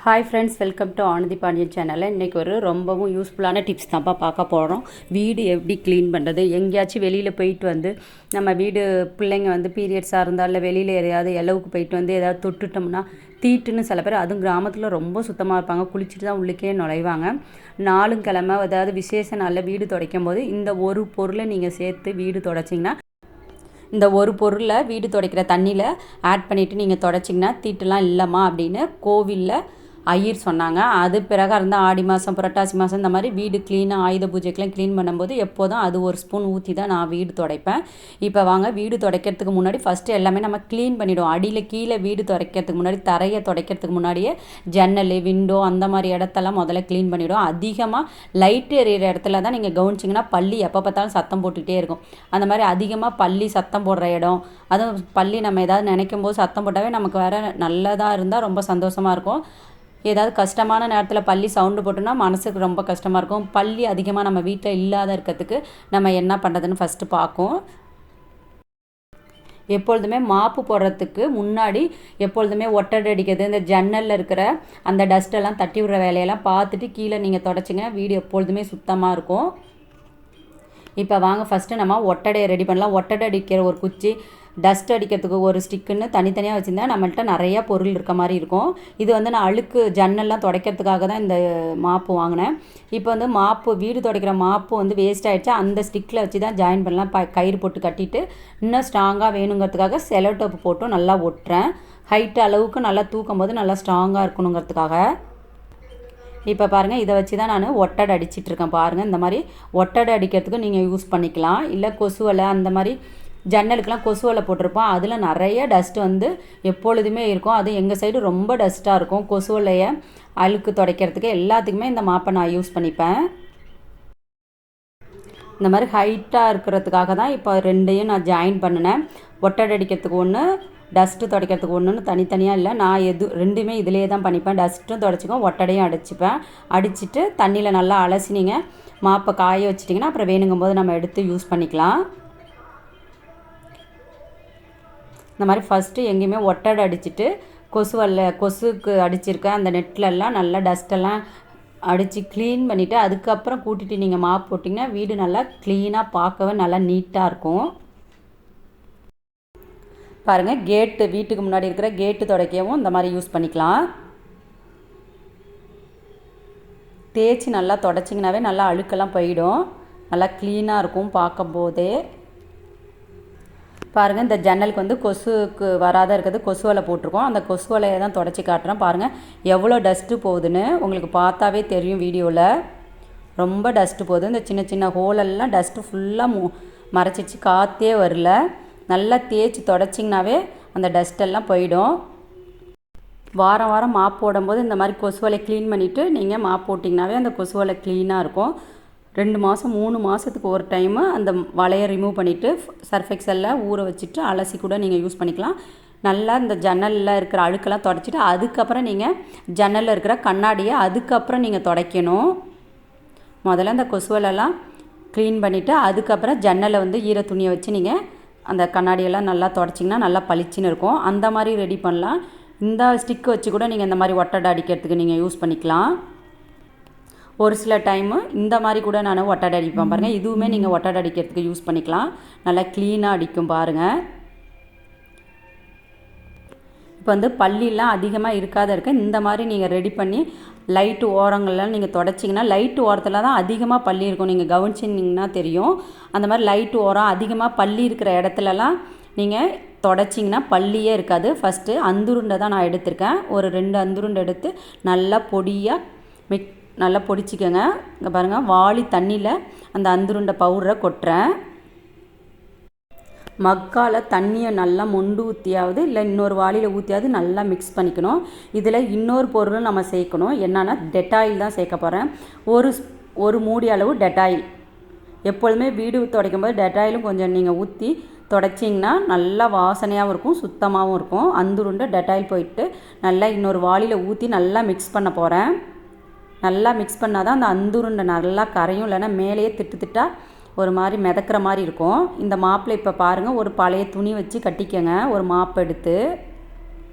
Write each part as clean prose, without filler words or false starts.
Hi friends, welcome to Anandhi Pandian சேனலில் இன்றைக்கி ஒரு ரொம்பவும் யூஸ்ஃபுல்லான டிப்ஸ் தான்ப்பா பார்க்க போகிறோம். வீடு எப்படி க்ளீன் பண்ணுறது, எங்கேயாச்சும் வெளியில் போயிட்டு வந்து நம்ம வீடு பிள்ளைங்க வந்து பீரியட்ஸாக இருந்தால் இல்லை வெளியில் எதையாவது இலவுக்கு போயிட்டு வந்து எதாவது தொட்டுட்டோம்னா தீட்டுன்னு சில பேர், அதுவும் கிராமத்தில் ரொம்ப சுத்தமாக இருப்பாங்க, குளிச்சுட்டு தான் உள்ளுக்கே நுழைவாங்க. நாளும் கிழமை ஏதாவது விசேஷ நாளில் வீடு துடைக்கும் போது இந்த ஒரு பொருளை நீங்கள் சேர்த்து வீடு துடைச்சிங்கன்னா, இந்த ஒரு பொருளை வீடு துடைக்கிற தண்ணியில் ஆட் பண்ணிவிட்டு நீங்கள் துடைச்சிங்கன்னா தீட்டுலாம் இல்லைம்மா அப்படின்னு கோவிலில் ஐயர் சொன்னாங்க. அது பிரகாரம் தான் ஆடி மாதம் புரட்டாசி மாதம் இந்த மாதிரி வீடு க்ளீனாக ஆயுத பூஜைக்கெலாம் க்ளீன் பண்ணும்போது எப்போதும் அது ஒரு ஸ்பூன் ஊற்றி தான் நான் வீடு துடைப்பேன். இப்போ வாங்க, வீடு துடைக்கிறதுக்கு முன்னாடி ஃபஸ்ட்டு எல்லாமே நம்ம க்ளீன் பண்ணிவிடுவோம். அடியில் கீழே வீடு துடைக்கிறதுக்கு முன்னாடி, தரையை துடைக்கிறதுக்கு முன்னாடியே ஜன்னல் விண்டோ அந்த மாதிரி இடத்தெல்லாம் முதல்ல க்ளீன் பண்ணிவிடுவோம். அதிகமாக லைட்டு எறிகிற இடத்துல தான் நீங்கள் கவனிச்சிங்கன்னா பள்ளி எப்போ பார்த்தாலும் சத்தம் போட்டுகிட்டே இருக்கும். அந்த மாதிரி அதிகமாக பள்ளி சத்தம் போடுற இடம், அதுவும் பள்ளி நம்ம ஏதாவது நினைக்கும் போது சத்தம் போட்டாவே நமக்கு வேறு நல்லதாக இருந்தால் ரொம்ப சந்தோஷமாக இருக்கும். ஏதாவது கஷ்டமான நேரத்தில் பள்ளி சவுண்டு போட்டோன்னா மனசுக்கு ரொம்ப கஷ்டமாக இருக்கும். பள்ளி அதிகமாக நம்ம வீட்டில் இல்லாத இருக்கிறதுக்கு நம்ம என்ன பண்ணுறதுன்னு ஃபஸ்ட்டு பார்க்கும். எப்பொழுதுமே மாப்பு போடுறதுக்கு முன்னாடி எப்பொழுதுமே ஒட்டடை அடிக்கிறது, இந்த ஜன்னலில் இருக்கிற அந்த டஸ்ட்டெல்லாம் தட்டி விடுற வேலையெல்லாம் பார்த்துட்டு கீழே நீங்கள் தொடச்சிங்கன்னா வீடு எப்பொழுதுமே சுத்தமாக இருக்கும். இப்போ வாங்க, ஃபஸ்ட்டு நம்ம ஒட்டடையை ரெடி பண்ணலாம். ஒட்டடை அடிக்கிற ஒரு குச்சி, டஸ்ட் அடிக்கிறதுக்கு ஒரு ஸ்டிக்குன்னு தனித்தனியாக வச்சுருந்தா நம்மள்ட்ட நிறையா பொருள் இருக்க மாதிரி இருக்கும். இது வந்து நான் அழுக்கு ஜன்னல்லாம் துடைக்கிறதுக்காக தான் இந்த மாப்பு வாங்கினேன். இப்போ வந்து மாப்பு, வீடு துடைக்கிற மாப்பு வந்து வேஸ்ட் ஆகிடுச்சு. அந்த ஸ்டிக்கில் வச்சு தான் ஜாயின் பண்ணலாம். கயிறு போட்டு கட்டிட்டு இன்னும் ஸ்ட்ராங்காக வேணுங்கிறதுக்காக செலோ டோப்பு போட்டும் நல்லா ஒட்டுறேன். ஹைட் அளவுக்கு நல்லா தூக்கும் போது நல்லா ஸ்ட்ராங்காக இருக்கணுங்கிறதுக்காக. இப்போ பாருங்கள், இதை வச்சு தான் நான் ஒட்டடை அடிச்சிட்ருக்கேன். பாருங்கள், இந்த மாதிரி ஒட்டடை அடிக்கிறதுக்கு நீங்கள் யூஸ் பண்ணிக்கலாம். இல்லை கொசுவலை, அந்த மாதிரி ஜன்னலுக்கெலாம் கொசுவலை போட்டிருப்போம். அதில் நிறைய டஸ்ட்டு வந்து எப்பொழுதுமே இருக்கும். அது எங்கள் சைடு ரொம்ப டஸ்ட்டாக இருக்கும். கொசுவலையை அழுக்கு துடைக்கிறதுக்கு எல்லாத்துக்குமே இந்த மாப்பை நான் யூஸ் பண்ணிப்பேன். இந்த மாதிரி ஹைட்டாக இருக்கிறதுக்காக தான் இப்போ ரெண்டையும் நான் ஜாயின் பண்ணினேன். ஒட்டடை அடிக்கிறதுக்கு ஒன்று, டஸ்ட்டு துடைக்கிறதுக்கு ஒன்றுன்னு தனித்தனியாக இல்லை. நான் ரெண்டுமே இதிலே தான் பண்ணிப்பேன். டஸ்ட்டும் துடைச்சிக்கும், ஒட்டடையும் அடிச்சுப்பேன். அடிச்சுட்டு தண்ணியில் நல்லா அலசினிங்க மாப்பை காய வச்சிட்டிங்கன்னா அப்புறம் வேணுங்கும் போது நம்ம எடுத்து யூஸ் பண்ணிக்கலாம். இந்த மாதிரி ஃபஸ்ட்டு எங்கேயுமே ஒட்டடை அடிச்சுட்டு கொசுக்கு அடிச்சிருக்க அந்த நெட்லெல்லாம் நல்லா டஸ்ட்டெல்லாம் அடித்து க்ளீன் பண்ணிவிட்டு அதுக்கப்புறம் கூட்டிகிட்டு நீங்கள் மாப் போட்டிங்கன்னா வீடு நல்லா க்ளீனாக பார்க்கவே நல்லா நீட்டாக இருக்கும். பாருங்கள், கேட்டு, வீட்டுக்கு முன்னாடி இருக்கிற கேட்டு துடைக்கவும் இந்த மாதிரி யூஸ் பண்ணிக்கலாம். தேய்ச்சி நல்லா துடைச்சிங்கனாவே நல்லா அழுக்கெல்லாம் போயிடும், நல்லா க்ளீனாக இருக்கும் பார்க்கும் போதே. பாருங்கள், இந்த ஜன்னலுக்கு வந்து கொசுக்கு வராத இருக்கிறது கொசுவலை போட்டிருக்கோம். அந்த கொசுவலையை தான் துடைச்சி காட்டுறேன். பாருங்கள் எவ்வளோ டஸ்ட்டு போகுதுன்னு உங்களுக்கு பார்த்தாவே தெரியும். வீடியோவில் ரொம்ப டஸ்ட்டு போகுது. இந்த சின்ன சின்ன ஹோலெல்லாம் டஸ்ட்டு ஃபுல்லாக மறைச்சிச்சு, காற்றே வரல. நல்லா தேய்ச்சி தொடச்சிங்கனாவே அந்த டஸ்ட்டெல்லாம் போயிடும். வாரம் வாரம் மாப் போடும்போது இந்த மாதிரி கொசுவலை க்ளீன் பண்ணிவிட்டு நீங்கள் மாப் போட்டிங்கனாவே அந்த கொசுவலை க்ளீனாக இருக்கும். 2 மாதம் 3 மாதத்துக்கு ஒரு டைமு அந்த வலையை ரிமூவ் பண்ணிவிட்டு சர்ஃபெக்சலில் ஊற வச்சுட்டு அலசி கூட நீங்கள் யூஸ் பண்ணிக்கலாம். நல்லா இந்த ஜன்னலில் இருக்கிற அழுக்கெல்லாம் துடைச்சிட்டு அதுக்கப்புறம் நீங்கள் ஜன்னலில் இருக்கிற கண்ணாடியை அதுக்கப்புறம் நீங்கள் துடைக்கணும். முதல்ல அந்த கொசுவலெல்லாம் க்ளீன் பண்ணிவிட்டு அதுக்கப்புறம் ஜன்னலை வந்து ஈர துணியை வச்சு நீங்கள் அந்த கண்ணாடியெல்லாம் நல்லா துடைச்சிங்கன்னா நல்லா பளிச்சுன்னு இருக்கும். அந்த மாதிரி ரெடி பண்ணலாம். இந்த ஸ்டிக்கு வச்சு கூட நீங்கள் இந்த மாதிரி ஒட்டடை அடிக்கிறதுக்கு நீங்கள் யூஸ் பண்ணிக்கலாம். ஒரு சில டைமு இந்த மாதிரி கூட நான் ஒட்டடை அடிப்பேன். பாருங்கள், இதுவுமே நீங்கள் ஒட்டடை அடிக்கிறதுக்கு யூஸ் பண்ணிக்கலாம். நல்லா க்ளீனாக அடிக்கும் பாருங்கள். இப்போ வந்து பள்ளியெலாம் அதிகமாக இருக்காத இருக்க இந்த மாதிரி நீங்கள் ரெடி பண்ணி லைட்டு ஓரங்கள்லாம் நீங்கள் தொடச்சிங்கன்னா, லைட்டு ஓரத்தில் தான் அதிகமாக பள்ளி இருக்கும். நீங்கள் கவனிச்சிங்கன்னா தெரியும். அந்த மாதிரி லைட்டு ஓரம் அதிகமாக பள்ளி இருக்கிற இடத்துலலாம் நீங்கள் தொடச்சிங்கன்னா பள்ளியே இருக்காது. ஃபஸ்ட்டு அந்துருண்டை தான் நான் எடுத்திருக்கேன். ஒரு 2 அந்துருண்டை எடுத்து நல்லா பொடியாக நல்லா பொடிச்சிக்கோங்க. இங்கே பாருங்கள், வாளி தண்ணியில் அந்த அந்துருண்டை பவுடரை கொட்டுறேன். மக்கால் தண்ணியை நல்லா மொண்டு ஊற்றியாவது இல்லை இன்னொரு வாளியில் ஊற்றியாவது நல்லா மிக்ஸ் பண்ணிக்கணும். இதில் இன்னொரு பொருளும் நம்ம சேர்க்கணும். என்னென்னா டெட்டாயில் தான் சேர்க்க போகிறேன். ஒரு மூடி அளவு டெட்டாயில். எப்பொழுதுமே வீடு துடைக்கும் போது டெட்டாயிலும் கொஞ்சம் நீங்கள் ஊற்றி துடைச்சிங்கன்னா நல்லா வாசனையாகவும் இருக்கும், சுத்தமாகவும் இருக்கும். அந்துருண்டை டெட்டாயில் போயிட்டு நல்லா இன்னொரு வாளியில் ஊற்றி நல்லா மிக்ஸ் பண்ண போகிறேன். நல்லா மிக்ஸ் பண்ணால் தான் அந்த அந்துருண்டை நல்லா கரையும், இல்லைன்னா மேலேயே திட்டாக ஒரு மாதிரி மிதக்கிற மாதிரி இருக்கும். இந்த மாப்பில் இப்போ பாருங்கள், ஒரு பழைய துணி வச்சு கட்டிக்கங்க. ஒரு மாப்பு எடுத்து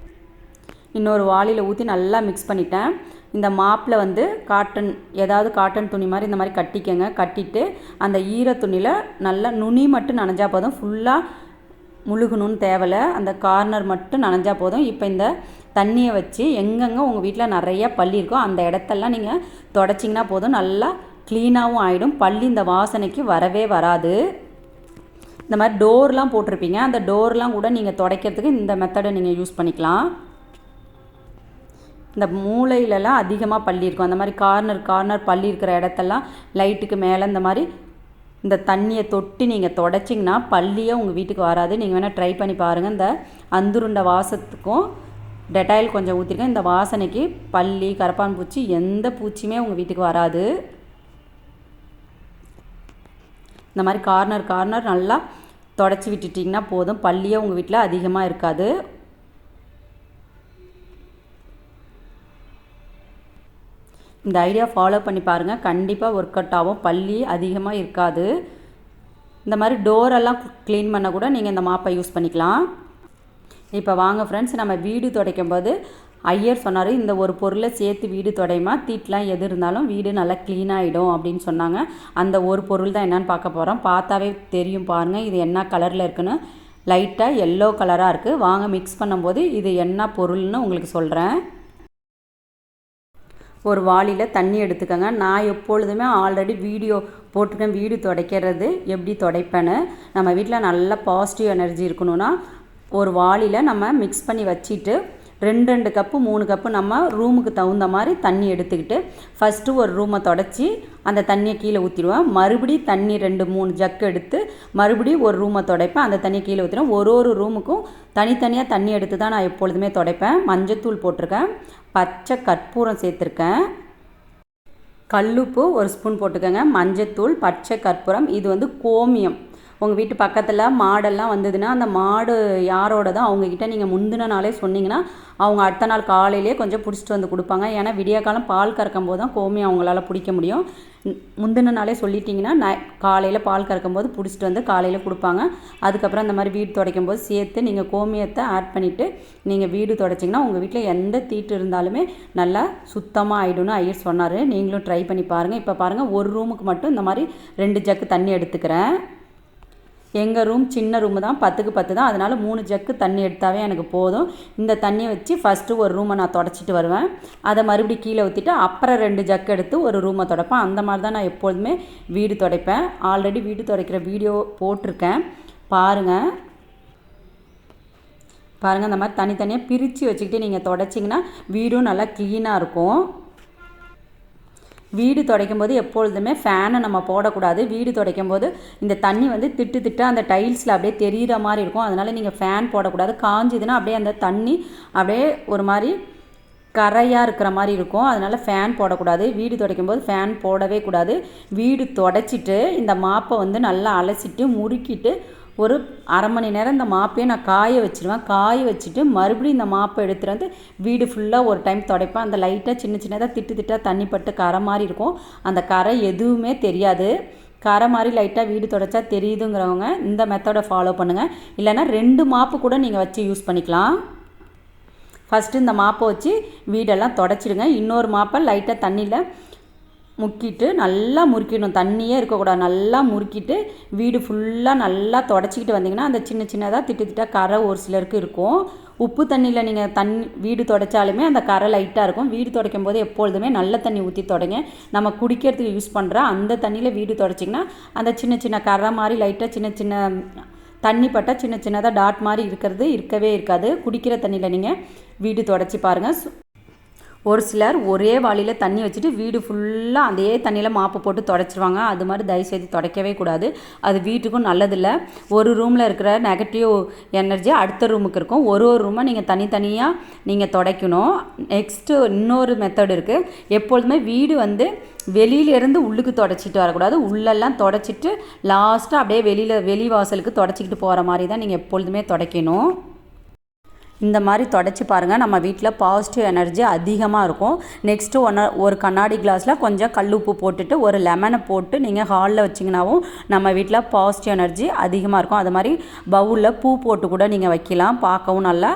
இன்னொரு வாளியில் ஊற்றி நல்லா மிக்ஸ் பண்ணிட்டேன். இந்த மாப்பில் வந்து காட்டன் துணி மாதிரி இந்த மாதிரி கட்டிக்கங்க. கட்டிட்டு அந்த ஈர துணியில் நல்லா நுனி மட்டும் நனைஞ்சா போதும், ஃபுல்லாக முழுகணும்னு தேவையில்லை, அந்த கார்னர் மட்டும் நனைஞ்சா போதும். இப்போ இந்த தண்ணியை வச்சு எங்கெங்கே உங்கள் வீட்டில் நிறையா பல்லி இருக்கோ அந்த இடத்தெல்லாம் நீங்கள் தொடச்சிங்கன்னா போதும், நல்லா க்ளீனாகவும் ஆகிடும். பல்லி இந்த வாசனைக்கு வரவே வராது. இந்த மாதிரி டோர்லாம் போட்டிருப்பீங்க, அந்த டோர்லாம் கூட நீங்கள் துடைக்கிறதுக்கு இந்த மெத்தடை நீங்கள் யூஸ் பண்ணிக்கலாம். இந்த மூளையிலலாம் அதிகமாக பல்லி இருக்கும், அந்த மாதிரி கார்னர் பல்லி இருக்கிற இடத்தெல்லாம் லைட்டுக்கு மேலே இந்த மாதிரி இந்த தண்ணியை தொட்டு நீங்கள் தொடச்சிங்கன்னா பல்லியே உங்கள் வீட்டுக்கு வராது. நீங்கள் வேணால் ட்ரை பண்ணி பாருங்கள். இந்த அந்துருண்ட வாசத்துக்கும் டெட்டாயில் கொஞ்சம் ஊற்றிருக்கேன். இந்த வாசனைக்கு பல்லி, கரப்பான் பூச்சி எந்த பூச்சியுமே உங்கள் வீட்டுக்கு வராது. இந்த மாதிரி கார்னர் நல்லா தொடச்சி விட்டுட்டிங்கன்னா போதும், பல்லியே உங்கள் வீட்டில் அதிகமாக இருக்காது. இந்த ஐடியா ஃபாலோ பண்ணி பாருங்கள், கண்டிப்பாக ஒர்க் அவுட் ஆகும், பல்லி அதிகமாக இருக்காது. இந்த மாதிரி டோரெல்லாம் க்ளீன் பண்ண கூட நீங்கள் இந்த மாப்பை யூஸ் பண்ணிக்கலாம். இப்போ வாங்க ஃப்ரெண்ட்ஸ், நம்ம வீடு துடைக்கும் போது ஐயர் சொன்னார், இந்த ஒரு பொருளை சேர்த்து வீடு துடையுமா, தீட்டெலாம் எது இருந்தாலும் வீடு நல்லா க்ளீனாகிடும் அப்படின்னு சொன்னாங்க. அந்த ஒரு பொருள் தான் என்னென்னு பார்க்க போகிறோம். பார்த்தாவே தெரியும் பாருங்கள், இது என்ன கலரில் இருக்குன்னு. லைட்டாக எல்லோ கலராக இருக்குது. வாங்க மிக்ஸ் பண்ணும்போது இது என்ன பொருள்னு உங்களுக்கு சொல்கிறேன். ஒரு வாளியில் தண்ணி எடுத்துக்கோங்க. நான் எப்பொழுதுமே ஆல்ரெடி வீடியோ போட்டிருக்கேன், வீடு துடைக்கிறது எப்படி துடைப்பேன்னு. நம்ம வீட்டில் நல்ல பாசிட்டிவ் எனர்ஜி இருக்கணும்னா ஒரு வாளியில் நம்ம மிக்ஸ் பண்ணி வச்சுட்டு 2 கப்பு 3 கப்பு நம்ம ரூமுக்கு தகுந்த மாதிரி தண்ணி எடுத்துக்கிட்டு ஃபஸ்ட்டு ஒரு ரூமை தொடச்சி அந்த தண்ணியை கீழே ஊற்றிடுவேன். மறுபடியும் தண்ணி 2-3 ஜக்கு எடுத்து மறுபடியும் ஒரு ரூமை துடைப்பேன், அந்த தண்ணியை கீழே ஊற்றிடுவேன். ஒரு ரூமுக்கும் தனித்தனியாக தண்ணி எடுத்து தான் நான் எப்பொழுதுமே துடைப்பேன். மஞ்சத்தூள் போட்டிருக்கேன், பச்சை கற்பூரம் சேர்த்துருக்கேன், கல்லுப்பு 1 ஸ்பூன் போட்டுக்கோங்க, மஞ்சத்தூள், பச்சை கற்பூரம். இது வந்து கோமியம். உங்கள் வீட்டு பக்கத்தில் மாடெல்லாம் வந்ததுன்னா அந்த மாடு யாரோட தான் அவங்கக்கிட்ட நீங்கள் முந்தின நாளே சொன்னீங்கன்னா அவங்க அடுத்த நாள் காலையிலே கொஞ்சம் பிடிச்சிட்டு வந்து கொடுப்பாங்க. ஏன்னா விடிய காலம் பால் கறக்கும் போது தான் கோமியம் அவங்களால பிடிக்க முடியும். முந்தின நாளே சொல்லிட்டிங்கன்னா காலையில் பால் கறக்கும் போது பிடிச்சிட்டு வந்து காலையில் கொடுப்பாங்க. அதுக்கப்புறம் இந்த மாதிரி வீடு துடைக்கும் போது சேர்த்து நீங்கள் கோமியத்தை ஆட் பண்ணிவிட்டு நீங்கள் வீடு துடைச்சிங்கன்னா உங்கள் வீட்டில் எந்த தீட்டு இருந்தாலுமே நல்லா சுத்தமாக ஆகிடும்னு ஐயர் சொன்னார். நீங்களும் ட்ரை பண்ணி பாருங்கள். இப்போ பாருங்கள், ஒரு ரூமுக்கு மட்டும் இந்த மாதிரி 2 ஜக்கு தண்ணி எடுத்துக்கிறேன். எங்கள் ரூம் சின்ன ரூமு தான், 10க்கு 10 தான், அதனால் 3 ஜக்கு தண்ணி எடுத்தாவே எனக்கு போதும். இந்த தண்ணியை வச்சு ஃபஸ்ட்டு ஒரு ரூமை நான் தொடச்சிட்டு வருவேன், அதை மறுபடியும் கீழே ஊற்றிட்டு அப்புறம் 2 ஜக்கு எடுத்து ஒரு ரூமை துடைப்பேன். அந்த மாதிரி தான் நான் எப்பொழுதுமே வீடு துடைப்பேன். ஆல்ரெடி வீடு துடைக்கிற வீடியோ போட்டிருக்கேன், பாருங்கள். இந்த மாதிரி தனித்தனியாக பிரித்து வச்சுக்கிட்டு நீங்கள் துடைச்சிங்கன்னா வீடும் நல்லா க்ளீனாக இருக்கும். வீடு துடைக்கும் போது எப்பொழுதுமே ஃபேனை நம்ம போடக்கூடாது. வீடு துடைக்கும் போது இந்த தண்ணி வந்து திட்டு அந்த டைல்ஸில் அப்படியே தெரிகிற மாதிரி இருக்கும். அதனால் நீங்கள் ஃபேன் போடக்கூடாது. காஞ்சிதுன்னா அப்படியே அந்த தண்ணி அப்படியே ஒரு மாதிரி கரையாக இருக்கிற மாதிரி இருக்கும். அதனால் ஃபேன் போடக்கூடாது. வீடு துடைக்கும் போது ஃபேன் போடவே கூடாது. வீடு துடைச்சிட்டு இந்த மாப்பை வந்து நல்லா அலசிட்டு முறுக்கிட்டு ஒரு அரை மணி நேரம் இந்த மாப்பையை நான் காய வச்சுருவேன். காய வச்சுட்டு மறுபடியும் இந்த மாப்பை எடுத்துகிட்டு வந்து வீடு ஃபுல்லாக ஒரு டைம் துடைப்பேன். அந்த லைட்டாக சின்னதாக திட்டாக தண்ணி பட்டு கரை மாதிரி இருக்கும், அந்த கரை எதுவுமே தெரியாது. கரை மாதிரி லைட்டாக வீடு துடைச்சா தெரியுதுங்கிறவங்க இந்த மெத்தடை ஃபாலோ பண்ணுங்கள். இல்லைனா 2 மாப்பு கூட நீங்கள் வச்சு யூஸ் பண்ணிக்கலாம். ஃபஸ்ட்டு இந்த மாப்பை வச்சு வீடெல்லாம் துடைச்சிடுங்க. இன்னொரு மாப்பை லைட்டாக தண்ணியில் முக்கிட்டு நல்லா முறுக்கிடணும், தண்ணியே இருக்கக்கூடாது. நல்லா முறுக்கிட்டு வீடு ஃபுல்லாக நல்லா தொடச்சிக்கிட்டு வந்தீங்கன்னா அந்த சின்னதாக திட்டாக கரை ஒரு சிலருக்கு இருக்கும். உப்பு தண்ணியில் நீங்கள் வீடு துடைச்சாலுமே அந்த கரை லைட்டாக இருக்கும். வீடு துடைக்கும் போது எப்பொழுதுமே நல்ல தண்ணி ஊற்றி தொடங்க. நம்ம குடிக்கிறதுக்கு யூஸ் பண்ணுற அந்த தண்ணியில் வீடு துடைச்சிங்கன்னா அந்த சின்ன கரை மாதிரி லைட்டாக சின்ன தண்ணி பட்டால் சின்னதாக டாட் மாதிரி இருக்கவே இருக்காது. குடிக்கிற தண்ணியில் நீங்கள் வீடு துடைச்சி பாருங்கள். ஒரு சிலர் ஒரே வாளியில் தண்ணி வச்சுட்டு வீடு ஃபுல்லாக அதே தண்ணியில் மாப்பு போட்டு துடைச்சிருவாங்க. அது மாதிரி தயவுசெய்து துடைக்கவே கூடாது, அது வீட்டுக்கும் நல்லதில்லை. ஒரு ரூமில் இருக்கிற நெகட்டிவ் எனர்ஜி அடுத்த ரூமுக்கு இருக்கும். ஒரு ரூமை நீங்கள் தனித்தனியாக நீங்கள் துடைக்கணும். நெக்ஸ்ட்டு இன்னொரு மெத்தட் இருக்குது. எப்பொழுதுமே வீடு வந்து வெளியிலேருந்து உள்ளுக்கு தொடச்சிட்டு வரக்கூடாது. உள்ளெல்லாம் தொடச்சிட்டு லாஸ்ட்டாக அப்படியே வெளி வாசலுக்கு தொடச்சிக்கிட்டு போகிற மாதிரி தான் நீங்கள் எப்பொழுதுமே துடைக்கணும். இந்த மாதிரி தொடச்சி பாருங்கள், நம்ம வீட்டில் பாசிட்டிவ் எனர்ஜி அதிகமாக இருக்கும். நெக்ஸ்ட்டு ஒரு கண்ணாடி கிளாஸில் கொஞ்சம் கல்லுப்பு போட்டுட்டு ஒரு லெமனை போட்டு நீங்கள் ஹாலில் வச்சிங்கனாவும் நம்ம வீட்டில் பாசிட்டிவ் எனர்ஜி அதிகமாக இருக்கும். அது மாதிரி பவுலில் பூ போட்டு கூட நீங்கள் வைக்கலாம், பார்க்கவும் நல்லா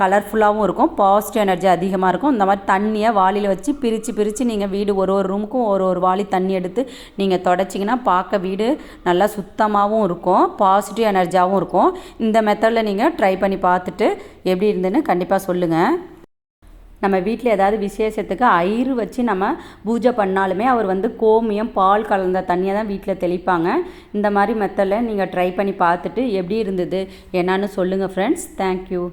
கலர்ஃபுல்லாகவும் இருக்கும், பாசிட்டிவ் எனர்ஜி அதிகமாக இருக்கும். இந்த மாதிரி தண்ணியை வாளியில் வச்சு பிரித்து நீங்கள் வீடு ஒரு ரூமுக்கும் ஒரு வாளி தண்ணி எடுத்து நீங்கள் தொடச்சிங்கன்னா பார்க்க வீடு நல்லா சுத்தமாகவும் இருக்கும், பாசிட்டிவ் எனர்ஜியாகவும் இருக்கும். இந்த மெத்தடில் நீங்கள் ட்ரை பண்ணி பார்த்துட்டு எப்படி இருந்துன்னு கண்டிப்பாக சொல்லுங்கள். நம்ம வீட்டில் ஏதாவது விசேஷத்துக்கு ஐயரு வச்சு நம்ம பூஜை பண்ணாலுமே அவர் கோமியம் பால் கலந்த தண்ணியை தான் வீட்டில் தெளிப்பாங்க. இந்த மாதிரி மெத்தடில் நீங்கள் ட்ரை பண்ணி பார்த்துட்டு எப்படி இருந்தது என்னன்னு சொல்லுங்கள் ஃப்ரெண்ட்ஸ். தேங்க்யூ.